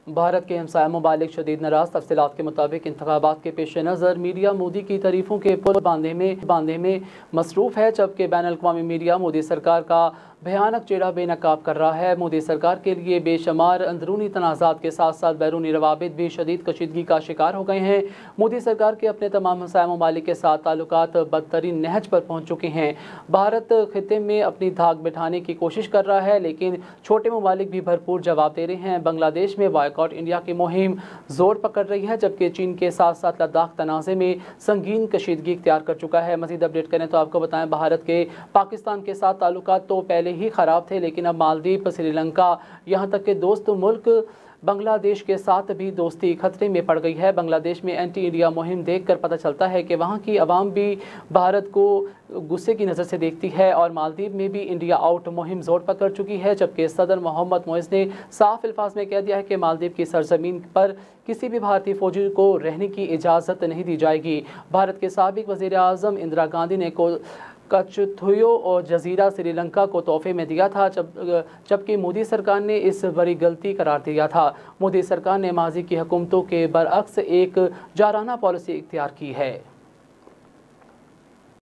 भारत के हमसाया ममालिक शदीद नाराज। तफसीलात के मुताबिक इंतखाबात के पेश नज़र मीडिया मोदी की तारीफों के पुल बांधने में मसरूफ़ है, जबकि बैन अल-अक़वामी मीडिया मोदी सरकार का भयानक चेहरा बेनकाब कर रहा है। मोदी सरकार के लिए बेशुमार अंदरूनी तनाज़ात के साथ साथ बैरूनी रवाबित भी शदीद कशीदगी का शिकार हो गए हैं। मोदी सरकार के अपने तमाम हमसाया ममालिक के साथ ताल्लुकात बदतरीन नहज पर पहुँच चुके हैं। भारत खित्ते में अपनी धाक बिठाने की कोशिश कर रहा है, लेकिन छोटे ममालिक भी भरपूर जवाब दे रहे हैं। बांग्लादेश में बॉयकॉट इंडिया की मुहिम जोर पकड़ रही है, जबकि चीन के साथ साथ लद्दाख तनाज़े में संगीन कशीदगी इख्तियार कर चुका है। मज़ीद अपडेट करें तो आपको बताएं, भारत के पाकिस्तान के साथ ताल्लुकात तो पहले ही ख़राब थे, लेकिन अब मालदीव, श्रीलंका, यहाँ तक के दोस्त मुल्क बांग्लादेश के साथ भी दोस्ती खतरे में पड़ गई है। बांग्लादेश में एंटी इंडिया मुहिम देखकर पता चलता है कि वहाँ की आवाम भी भारत को गुस्से की नज़र से देखती है और मालदीव में भी इंडिया आउट मुहिम जोर पकड़ चुकी है, जबकि सदर मोहम्मद मोइज़ ने साफ अल्फाज में कह दिया है कि मालदीव की सरजमीन पर किसी भी भारतीय फौजी को रहने की इजाज़त नहीं दी जाएगी। भारत के साबिक वज़ीर आज़म इंदिरा गांधी ने कचथुयो और जजीरा श्रीलंका को तोहफे में दिया था, जबकि मोदी सरकार ने इस बड़ी गलती करार दिया था। मोदी सरकार ने माजी की हुकूमतों के बरअक्स एक जाराना पॉलिसी इख्तियार की है।